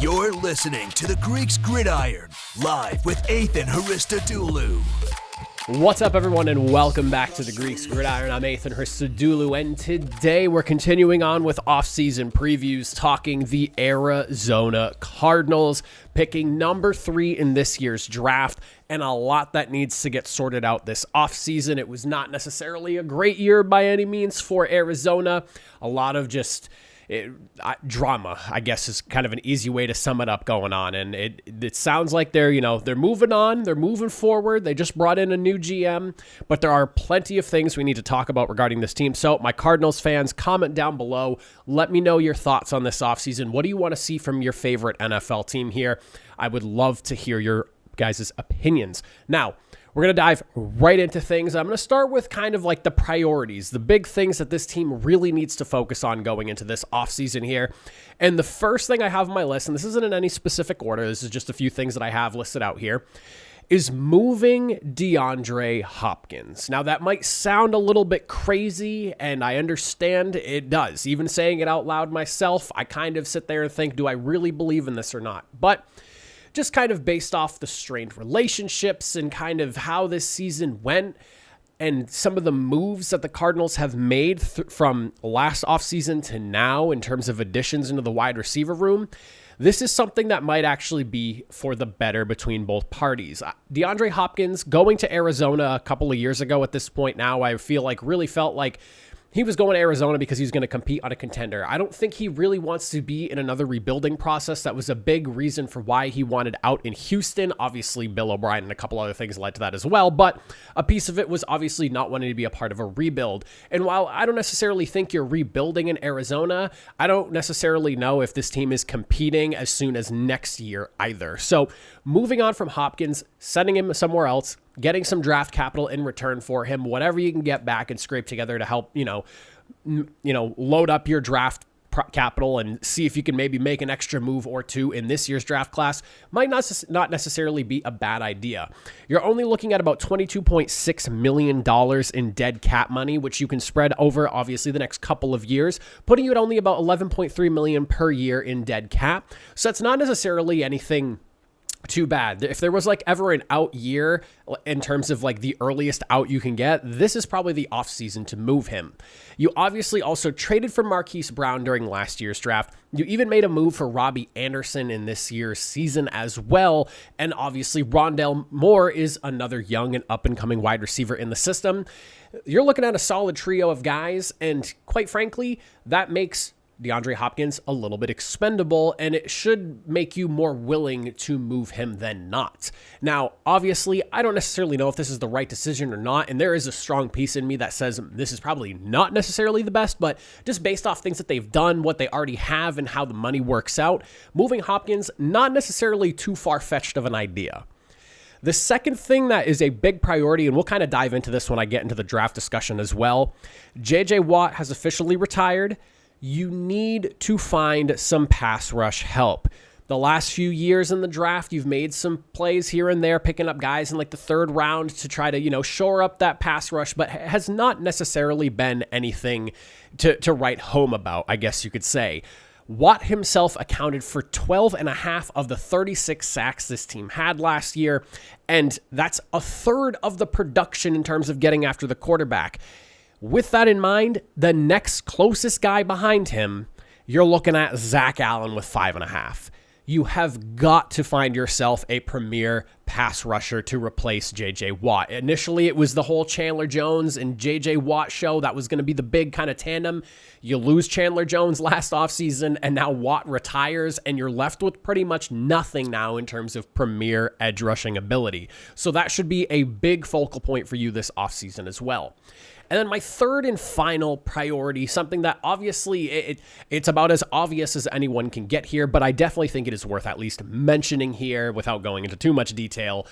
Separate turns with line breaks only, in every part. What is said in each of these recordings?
You're listening to the Greeks Gridiron, live with Ethan Haristadoulou.
What's up, everyone, and welcome back to the Greeks Gridiron. I'm Ethan Haristadoulou, and today we're continuing on with off-season previews, talking the Arizona Cardinals, picking number 3 in this year's draft, and a lot that needs to get sorted out this offseason. It was not necessarily a great year by any means for Arizona. A lot of just drama, I guess, is kind of an easy way to sum it up going on. And it sounds like they're moving on, they're moving forward. They just brought in a new GM, but there are plenty of things we need to talk about regarding this team. So my Cardinals fans, comment down below. Let me know your thoughts on this offseason. What do you want to see from your favorite NFL team here? I would love to hear your guys' opinions. Now, we're going to dive right into things. I'm going to start with kind of like the priorities, the big things that this team really needs to focus on going into this offseason here. And the first thing I have on my list, and this isn't in any specific order, this is just a few things that I have listed out here, is moving DeAndre Hopkins. Now, that might sound a little bit crazy, and I understand it does. Even saying it out loud myself, I kind of sit there and think, do I really believe in this or not? But just kind of based off the strained relationships and kind of how this season went and some of the moves that the Cardinals have made from last offseason to now in terms of additions into the wide receiver room, this is something that might actually be for the better between both parties. DeAndre Hopkins going to Arizona a couple of years ago at this point now, I really felt like he was going to Arizona because he was going to compete on a contender. I don't think he really wants to be in another rebuilding process. That was a big reason for why he wanted out in Houston. Obviously, Bill O'Brien and a couple other things led to that as well, but a piece of it was obviously not wanting to be a part of a rebuild. And while I don't necessarily think you're rebuilding in Arizona, I don't necessarily know if this team is competing as soon as next year either. So moving on from Hopkins, sending him somewhere else, getting some draft capital in return for him, whatever you can get back and scrape together to help, load up your draft capital and see if you can maybe make an extra move or two in this year's draft class might not necessarily be a bad idea. You're only looking at about $22.6 million in dead cap money, which you can spread over obviously the next couple of years, putting you at only about $11.3 million per year in dead cap. So that's not necessarily anything too bad. If there was ever an out year in terms of the earliest out you can get, this is probably the offseason to move him. You obviously also traded for Marquise Brown during last year's draft. You even made a move for Robbie Anderson in this year's season as well. And obviously Rondale Moore is another young and up and coming wide receiver in the system. You're looking at a solid trio of guys. And quite frankly, that makes DeAndre Hopkins a little bit expendable, and it should make you more willing to move him than not. Now, obviously, I don't necessarily know if this is the right decision or not, and there is a strong piece in me that says this is probably not necessarily the best, but just based off things that they've done, what they already have, and how the money works out, moving Hopkins, not necessarily too far-fetched of an idea. The second thing that is a big priority, and we'll kind of dive into this when I get into the draft discussion as well, J.J. Watt has officially retired. You need to find some pass rush help. The last few years in the draft, you've made some plays here and there, picking up guys in the third round to try to, shore up that pass rush, but has not necessarily been anything to write home about, I guess you could say. Watt himself accounted for 12.5 of the 36 sacks this team had last year, and that's a third of the production in terms of getting after the quarterback. With that in mind, the next closest guy behind him, you're looking at Zach Allen with 5.5. You have got to find yourself a premier pass rusher to replace J.J. Watt. Initially, it was the whole Chandler Jones and J.J. Watt show. That was going to be the big kind of tandem. You lose Chandler Jones last offseason, and now Watt retires, and you're left with pretty much nothing now in terms of premier edge rushing ability. So that should be a big focal point for you this offseason as well. And then my third and final priority, something that obviously it's about as obvious as anyone can get here, but I definitely think it is worth at least mentioning here without going into too much detail.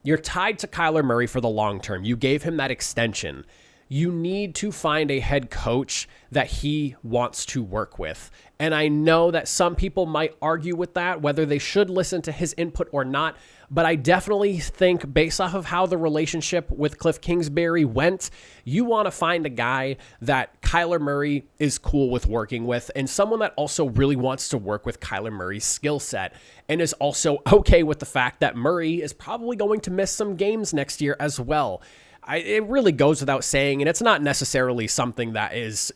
You're tied to Kyler Murray for the long term. You gave him that extension. you need to find a head coach that he wants to work with. And I know that some people might argue with that, whether they should listen to his input or not. But I definitely think, based off of how the relationship with Cliff Kingsbury went, you want to find a guy that Kyler Murray is cool with working with, and someone that also really wants to work with Kyler Murray's skill set and is also okay with the fact that Murray is probably going to miss some games next year as well. It really goes without saying, and it's not necessarily something that is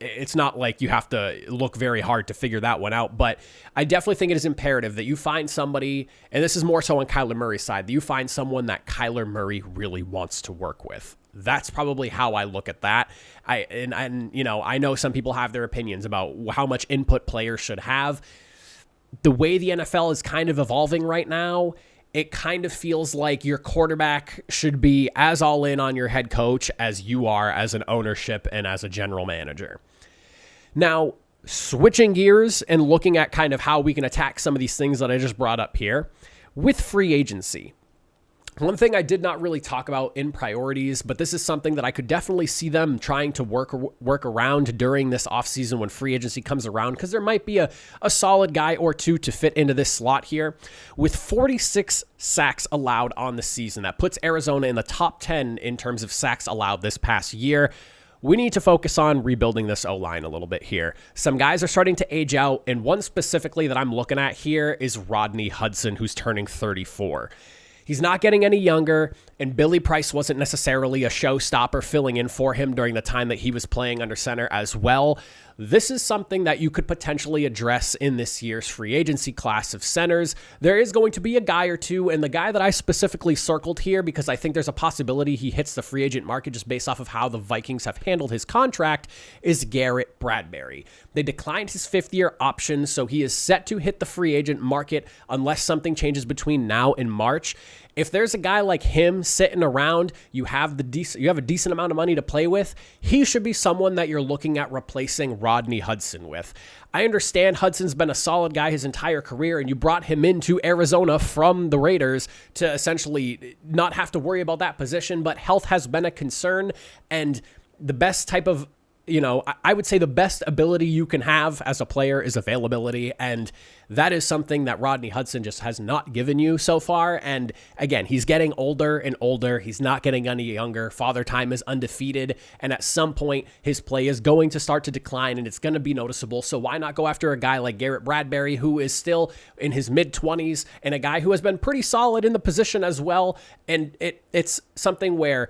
it's not like you have to look very hard to figure that one out, but I definitely think it is imperative that you find somebody, and this is more so on Kyler Murray's side, that you find someone that Kyler Murray really wants to work with. That's probably how I look at that. I know some people have their opinions about how much input players should have. The way the NFL is kind of evolving right now, it kind of feels like your quarterback should be as all in on your head coach as you are as an ownership and as a general manager. Now, switching gears and looking at kind of how we can attack some of these things that I just brought up here with free agency. One thing I did not really talk about in priorities, but this is something that I could definitely see them trying to work around during this offseason when free agency comes around, because there might be a solid guy or two to fit into this slot here. With 46 sacks allowed on the season, that puts Arizona in the top 10 in terms of sacks allowed this past year. We need to focus on rebuilding this O-line a little bit here. Some guys are starting to age out, and one specifically that I'm looking at here is Rodney Hudson, who's turning 34. He's not getting any younger, and Billy Price wasn't necessarily a showstopper filling in for him during the time that he was playing under center as well. This is something that you could potentially address in this year's free agency class of centers. There is going to be a guy or two, and the guy that I specifically circled here because I think there's a possibility he hits the free agent market just based off of how the Vikings have handled his contract, is Garrett Bradbury. They declined his fifth-year option, so he is set to hit the free agent market unless something changes between now and March. If there's a guy like him sitting around, you have a decent amount of money to play with, he should be someone that you're looking at replacing Rodney Hudson with. I understand Hudson's been a solid guy his entire career, and you brought him into Arizona from the Raiders to essentially not have to worry about that position, but health has been a concern, and the best type of I would say the best ability you can have as a player is availability, and that is something that Rodney Hudson just has not given you so far. And again, he's getting older and older. He's not getting any younger. Father Time is undefeated, and at some point, his play is going to start to decline, and it's going to be noticeable. So why not go after a guy like Garrett Bradbury, who is still in his mid-20s, and a guy who has been pretty solid in the position as well? And it's something where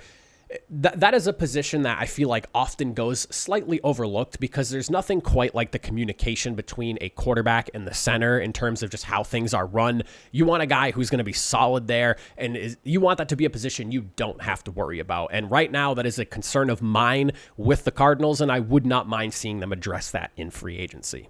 that is a position that I feel like often goes slightly overlooked because there's nothing quite like the communication between a quarterback and the center in terms of just how things are run. You want a guy who's going to be solid there, and you want that to be a position you don't have to worry about. And right now, that is a concern of mine with the Cardinals, and I would not mind seeing them address that in free agency.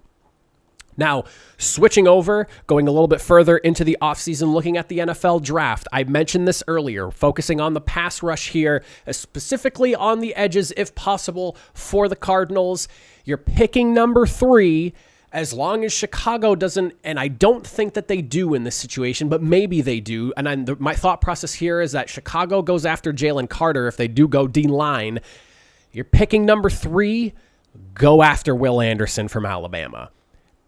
Now, switching over, going a little bit further into the offseason, looking at the NFL draft. I mentioned this earlier, focusing on the pass rush here, specifically on the edges if possible for the Cardinals. You're picking number 3 as long as Chicago doesn't, and I don't think that they do in this situation, but maybe they do. And my thought process here is that Chicago goes after Jalen Carter if they do go D-line. You're picking number 3, go after Will Anderson from Alabama.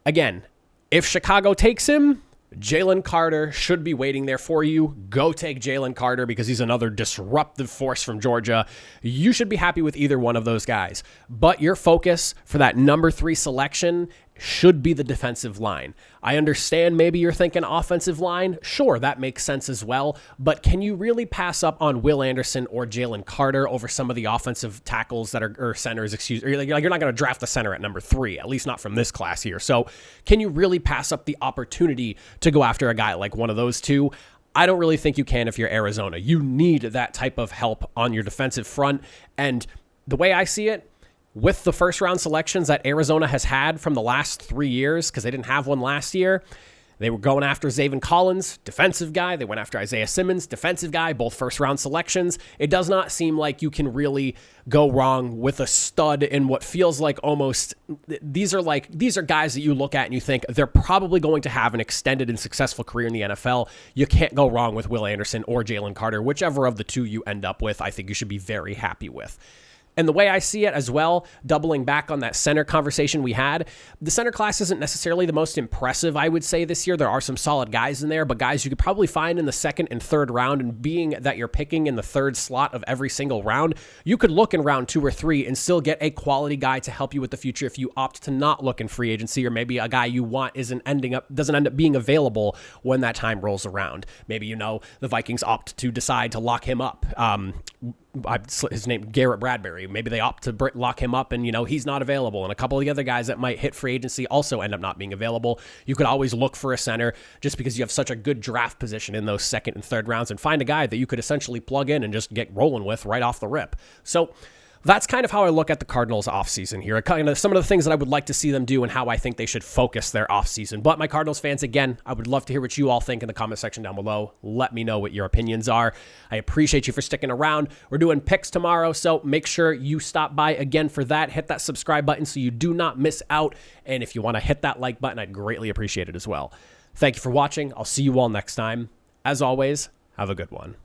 Again, if Chicago takes him, Jalen Carter should be waiting there for you. Go take Jalen Carter because he's another disruptive force from Georgia. You should be happy with either one of those guys. But your focus for that number 3 selection should be the defensive line. I understand maybe you're thinking offensive line. Sure, that makes sense as well. But can you really pass up on Will Anderson or Jalen Carter over some of the offensive tackles that are, or centers, you're not going to draft a center at number 3, at least not from this class here. So can you really pass up the opportunity to go after a guy like one of those two? I don't really think you can if you're Arizona. You need that type of help on your defensive front. And the way I see it, with the first round selections that Arizona has had from the last 3 years, because they didn't have one last year, They were going after Zaven Collins, defensive guy. They went after Isaiah Simmons, defensive guy, both first-round selections. It does not seem like you can really go wrong with a stud in what feels like almost these are guys that you look at and you think they're probably going to have an extended and successful career in the NFL. You can't go wrong with Will Anderson or Jalen Carter. Whichever of the two you end up with, I think you should be very happy with. And the way I see it as well, doubling back on that center conversation we had, the center class isn't necessarily the most impressive, I would say, this year. There are some solid guys in there, but guys you could probably find in the second and third round, and being that you're picking in the third slot of every single round, you could look in round 2 or 3 and still get a quality guy to help you with the future if you opt to not look in free agency, or maybe a guy you want doesn't end up being available when that time rolls around. Maybe, the Vikings opt to decide to lock him up. His name, Garrett Bradbury. Maybe they opt to lock him up and, he's not available. And a couple of the other guys that might hit free agency also end up not being available. You could always look for a center just because you have such a good draft position in those second and third rounds, and find a guy that you could essentially plug in and just get rolling with right off the rip. So that's kind of how I look at the Cardinals offseason here. Kind of some of the things that I would like to see them do and how I think they should focus their offseason. But my Cardinals fans, again, I would love to hear what you all think in the comment section down below. Let me know what your opinions are. I appreciate you for sticking around. We're doing picks tomorrow, so make sure you stop by again for that. Hit that subscribe button so you do not miss out. And if you want to hit that like button, I'd greatly appreciate it as well. Thank you for watching. I'll see you all next time. As always, have a good one.